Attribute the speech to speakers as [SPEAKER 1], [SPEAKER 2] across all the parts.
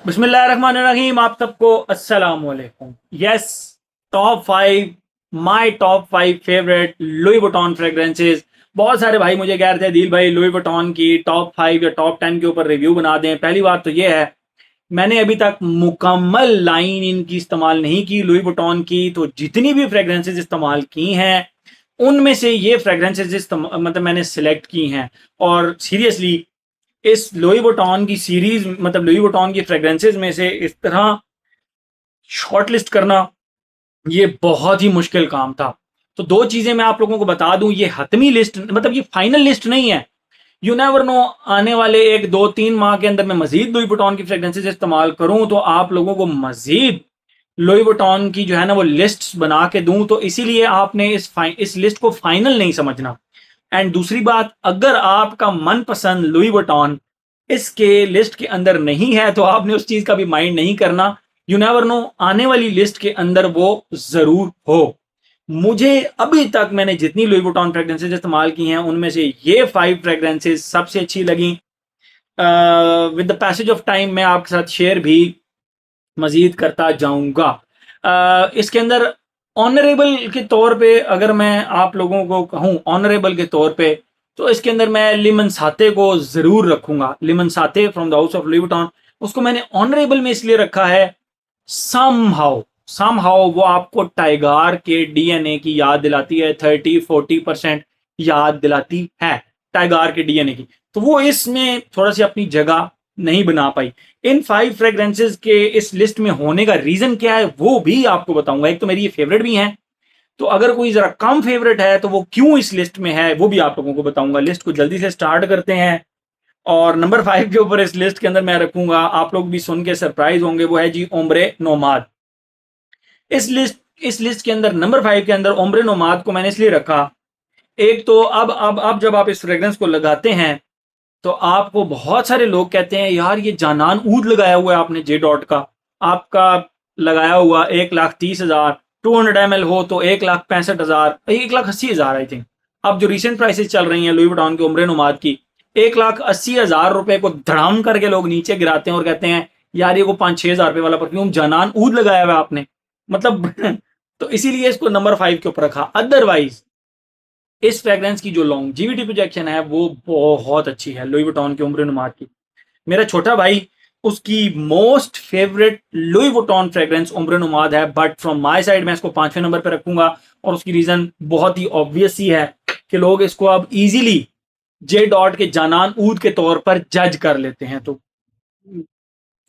[SPEAKER 1] बिस्मिल्लाहिर्रहमानिर्रहीम। आप सबको अस्सलाम वालेकुम। Yes, top 5, my top 5 favourite Louis Vuitton fragrances. बहुत सारे भाई मुझे कह रहे थे दिल भाई लुई वुइटन की टॉप 5 या टॉप 10 के ऊपर रिव्यू बना दें। पहली बात तो ये है, मैंने अभी तक मुकम्मल लाइन इनकी इस्तेमाल नहीं की लुई वुइटन की। तो जितनी भी फ्रेग्रेंसेस इस्तेमाल की हैं उनमें से ये फ्रेग्रेंसेस मतलब मैंने सिलेक्ट की हैं। और सीरियसली इस लुई वुइटन की सीरीज मतलब लुई वुइटन की फ्रेग्रेंसेज में से इस तरह शॉर्टलिस्ट करना ये बहुत ही मुश्किल काम था। तो दो चीजें मैं आप लोगों को बता दूं, ये हतमी लिस्ट मतलब ये फाइनल लिस्ट नहीं है। यू नेवर नो, आने वाले 1 2 3 माह के अंदर मैं मजीद लुई वुइटन की फ्रेग्रेंसेज इस्तेमाल करूं तो आप लोगों को मजीद लुई वुइटन की जो है ना वो लिस्ट बना के दूं। तो इसीलिए आपने इस लिस्ट को फाइनल नहीं समझना। एंड दूसरी बात, अगर आपका मनपसंद लुई वुइटन इसके लिस्ट के अंदर नहीं है तो आपने उस चीज का भी माइंड नहीं करना। यू नेवर नो, आने वाली लिस्ट के अंदर वो जरूर हो। मुझे अभी तक मैंने जितनी लुई वुइटन फ्रेग्रेंसेज इस्तेमाल की हैं उनमें से ये 5 फ्रेग्रेंसेज सबसे अच्छी लगी। With the passage of time मैं आपके साथ शेयर भी मजीद करता जाऊंगा। इसके अंदर ऑनरेबल के तौर पे अगर मैं आप लोगों को कहूं, ऑनरेबल के तौर पे तो इसके अंदर मैं लिमन साते को जरूर रखूंगा। लिमन साते from the house of Louis Vuitton, उसको मैंने ऑनरेबल में इसलिए रखा है, समहाउ वो आपको टाइगार के डीएनए की याद दिलाती है, 30-40% याद दिलाती है टाइगार के डीएनए की। तो वो इसमें थोड़ा सी अपनी जगह नहीं बना पाई। इन 5 फ्रेग्रेंसेज के इस लिस्ट में होने का रीजन क्या है वो भी आपको बताऊंगा। एक तो मेरी ये फेवरेट भी हैं, तो अगर कोई जरा कम फेवरेट है तो वो क्यों इस लिस्ट में है वो भी आप लोगों को बताऊंगा। लिस्ट को जल्दी से स्टार्ट करते हैं। और नंबर 5 के ऊपर इस लिस्ट के अंदर मैं रखूंगा, आप लोग भी सुन के सरप्राइज होंगे, वो है जी ओम्ब्रे नोमाद। इस लिस्ट के अंदर नंबर 5 के अंदर ओम्ब्रे नोमाद को मैंने इसलिए रखा, एक तो अब जब आप इस फ्रेग्रेंस को लगाते हैं तो आपको बहुत सारे लोग कहते हैं यार ये जानान ऊद लगाया हुआ है आपने जे डॉट का, आपका लगाया हुआ 1,30,000, 200 ml हो तो 1,65,000, 1,80,000 आई थिंक। अब जो रिसेंट प्राइसेस चल रही हैं लुई वुइटन के उम्र नुमाद की, 1,80,000 रुपए को धड़ाम करके लोग नीचे गिराते हैं और कहते हैं यार ये को 5-6 हज़ार रुपए वाला परफ्यूम जानान ऊद लगाया हुआ है आपने, मतलब तो इसीलिए इसको नंबर 5 के ऊपर रखा। अदरवाइज इस फ्रेग्रेंस की जो लॉन्जिविटी प्रोजेक्शन है वो बहुत अच्छी है लुई वुइटन की उम्र नुमाद की। मेरा छोटा भाई, उसकी most favourite Louis Vuitton fragrance उम्र नुमाद है, बट फ्रॉम माय साइड मैं इसको 5वें नंबर पे रखूंगा। और उसकी रीजन बहुत ही ऑब्वियस ही है कि लोग इसको अब इजीली जे डॉट के जानान ऊद के तौर पर जज कर लेते हैं। तो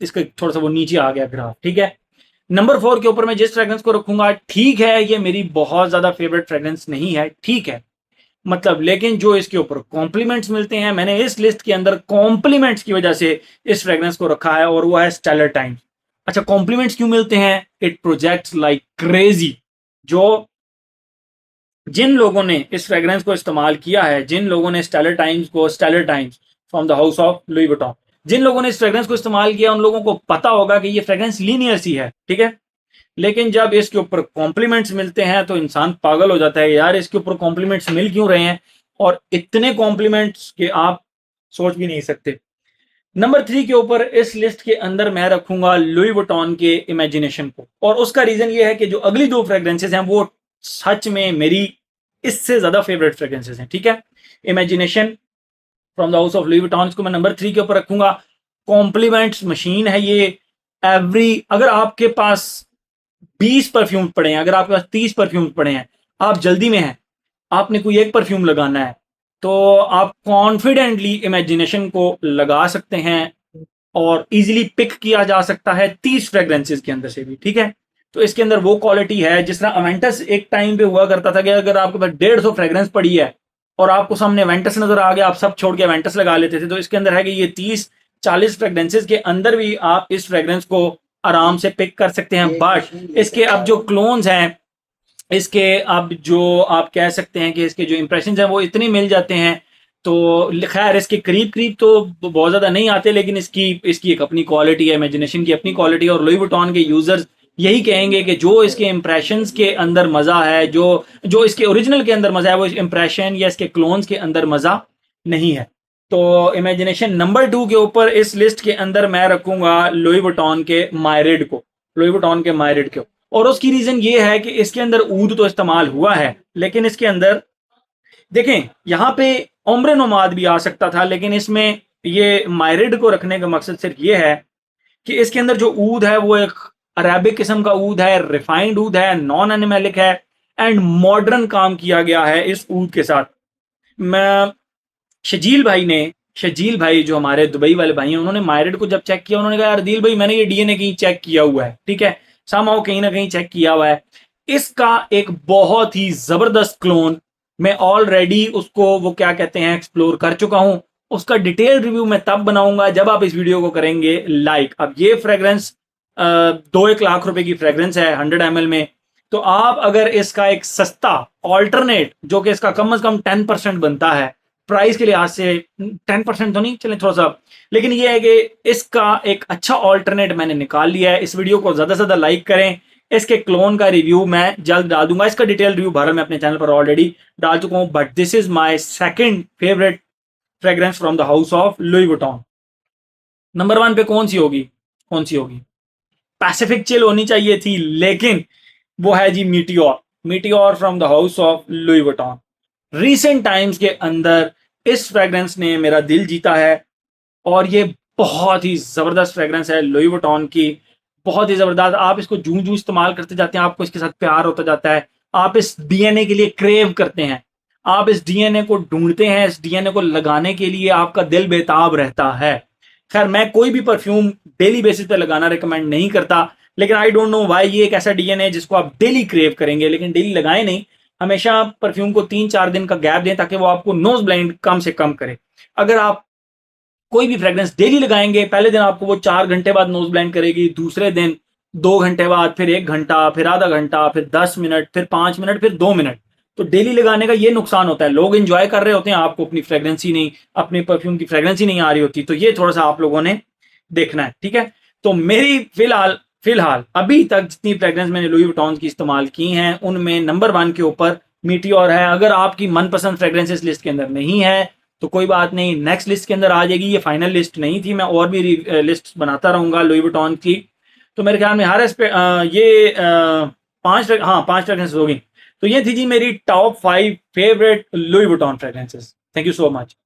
[SPEAKER 1] इसका थोड़ा सा वो नीचे आ गया ग्राफ, ठीक है। नंबर 4 के ऊपर मैं जिस फ्रेग्रेंस को रखूंगा, ठीक है ये मेरी बहुत ज्यादा फेवरेट फ्रेग्रेंस नहीं है, ठीक है, मतलब लेकिन जो इसके ऊपर कॉम्प्लीमेंट्स मिलते हैं, मैंने इस लिस्ट के अंदर कॉम्प्लीमेंट्स की वजह से इस फ्रेग्रेंस को रखा है और वो है स्टेलर टाइम्स। अच्छा, कॉम्प्लीमेंट्स क्यों मिलते हैं? It projects like crazy. जो जिन लोगों ने इस फ्रेग्रेंस को इस्तेमाल किया है, जिन लोगों ने stellar times from the house of Louis Vuitton, जिन लोगों ने इस फ्रेग्रेंस को इस्तेमाल किया उन लोगों को पता होगा कि ये फ्रेग्रेंस लीनियर सी है, ठीक है। लेकिन जब इसके ऊपर कॉम्प्लीमेंट्स मिलते हैं तो इंसान पागल हो जाता है, यार इसके ऊपर कॉम्प्लीमेंट्स मिल क्यों रहे हैं, और इतने कॉम्प्लीमेंट्स के आप सोच भी नहीं सकते। नंबर 3 के ऊपर इस लिस्ट के अंदर मैं रखूंगा लुई वुइटन के इमेजिनेशन को, और उसका रीजन ये है कि जो अगली 2 फ्रेग्रेंसेस हैं वो सच में मेरी इससे ज्यादा फेवरेट फ्रेग्रेंसेस हैं, ठीक है। Imagination from the house of Louis Vuitton को मैं नंबर 3 के ऊपर रखूंगा। कॉम्प्लीमेंट्स मशीन है ये। अगर आपके पास 20 परफ्यूम पड़े हैं, अगर आपके पास 30 परफ्यूम पड़े हैं, आप जल्दी में हैं, आपने कोई एक परफ्यूम लगाना है, तो आप कॉन्फिडेंटली इमेजिनेशन को लगा सकते हैं और इजीली पिक किया जा सकता है 30 फ्रेग्रेंसेस के अंदर से भी, ठीक है। तो इसके अंदर वो क्वालिटी है, जिस तरह अवेंटस एक टाइम पे हुआ करता था कि अगर आपके पास 150 फ्रेग्रेंस पड़ी है और आपको सामने अवेंटस नजर आ गया, आप सब छोड़ के अवेंटस लगा लेते थे। तो इसके अंदर है कि ये 30-40 फ्रेग्रेंसेस के अंदर भी आप इस फ्रेग्रेंस को आराम से पिक कर सकते हैं। बट इसके अब जो क्लोन्स हैं, इसके अब जो आप कह सकते हैं कि इसके जो इंप्रेशन हैं वो इतने मिल जाते हैं, तो खैर इसके करीब करीब तो बहुत ज़्यादा नहीं आते, लेकिन इसकी इसकी एक अपनी क्वालिटी है, इमेजिनेशन की अपनी क्वालिटी है। और लुई वुइटन के यूजर्स यही कहेंगे कि जो इसके इंप्रेशंस के अंदर मज़ा है, जो जो इसके ओरिजिनल के अंदर मज़ा है, वो इम्प्रेशन या इसके क्लोन्स के अंदर मज़ा नहीं है, तो इमेजिनेशन नंबर 2 के ऊपर इस लिस्ट के अंदर मैं रखूंगा लुई वुइटन के मायरिड को, लुई वुइटन के मायरिड को। और उसकी रीजन ये है कि इसके अंदर ऊद तो इस्तेमाल हुआ है, लेकिन इसके अंदर देखें यहाँ पे उम्र नोमाद भी आ सकता था, लेकिन इसमें ये मायरिड को रखने का मकसद सिर्फ ये है कि इसके अंदर जो ऊद है वो एक अरेबिक किस्म का ऊद है, रिफाइंड ऊद है, नॉन एनिमेलिक है एंड मॉडर्न काम किया गया है इस ऊद के साथ। मैं शजील भाई जो हमारे दुबई वाले भाई हैं, उन्होंने मायरिड को जब चेक किया, उन्होंने कहा यार दिल भाई मैंने ये डीएनए कहीं चेक किया हुआ है, ठीक है, समहाउ कहीं ना कहीं चेक किया हुआ है। इसका एक बहुत ही जबरदस्त क्लोन मैं ऑलरेडी उसको वो क्या कहते हैं एक्सप्लोर कर चुका हूं। उसका डिटेल रिव्यू मैं तब बनाऊंगा जब आप इस वीडियो को करेंगे लाइक। अब ये फ्रेग्रेंस 2-1 लाख रुपए की फ्रेग्रेंस है 100 ml में। तो आप अगर इसका एक सस्ता ऑल्टरनेट जो कि इसका कम से कम 10% बनता है प्राइस के लिहाज से, 10% तो नहीं चले थोड़ा सा, लेकिन ये है कि इसका एक अच्छा ऑल्टरनेट मैंने निकाल लिया है। इस वीडियो को ज्यादा से ज्यादा लाइक करें। इसके क्लोन का रिव्यू मैं जल्द डाल दूंगा, इसका डिटेल रिव्यू भरा मैं अपने चैनल पर ऑलरेडी डाल चुका हूं। But this is my second favourite fragrance from the house of Louis Vuitton. Number 1 पे कौन सी होगी? कौन सी होगी? पैसिफिक चिल होनी चाहिए थी, लेकिन वो है जी meteor. Meteor from the house of Louis Vuitton. Recent times के अंदर इस फ्रेग्रेंस ने मेरा दिल जीता है और ये बहुत ही जबरदस्त फ्रेग्रेंस है लुई वुइटन की, बहुत ही जबरदस्त। आप इसको जूं जूं इस्तेमाल करते जाते हैं आपको इसके साथ प्यार होता जाता है। आप इस डीएनए के लिए क्रेव करते हैं, आप इस डीएनए को ढूंढते हैं, इस डीएनए को लगाने के लिए आपका दिल बेताब रहता है। खैर मैं कोई भी परफ्यूम डेली बेसिस पे लगाना रिकमेंड नहीं करता, लेकिन आई डोंट नो व्हाई ये एक ऐसा डीएनए है जिसको आप डेली क्रेव करेंगे, लेकिन डेली लगाएं नहीं। हमेशा परफ्यूम को 3-4 दिन का गैप दें ताकि वो आपको नोज ब्लाइंड कम से कम करे। अगर आप कोई भी फ्रेग्रेंस डेली लगाएंगे, पहले दिन आपको वो 4 घंटे बाद नोज ब्लाइंड करेगी, दूसरे दिन 2 घंटे बाद, फिर 1 घंटा, फिर आधा घंटा, फिर 10 मिनट, फिर 5 मिनट, फिर 2 मिनट। तो डेली लगाने का ये नुकसान होता है, लोग एंजॉय कर रहे होते हैं, आपको अपनी फ्रेग्रेंस ही नहीं, अपने परफ्यूम की फ्रेग्रेंस ही नहीं आ रही होती। तो ये थोड़ा सा आप लोगों ने देखना है, ठीक है। तो मेरी फिलहाल अभी तक जितनी फ्रेग्रेंस मैंने लुई वुइटन की इस्तेमाल की हैं उनमें नंबर 1 के ऊपर मीटियोर है। अगर आपकी मनपसंद फ्रेग्रेंस इस लिस्ट के अंदर नहीं है तो कोई बात नहीं, नेक्स्ट लिस्ट के अंदर आ जाएगी। ये फाइनल लिस्ट नहीं थी, मैं और भी लिस्ट बनाता रहूंगा लुई वुइटन की। तो मेरे ख्याल में हर ये 5 फ्रेग्रेंसेस होगी। तो ये थी जी मेरी top 5 favourite Louis Vuitton fragrances. Thank you so much.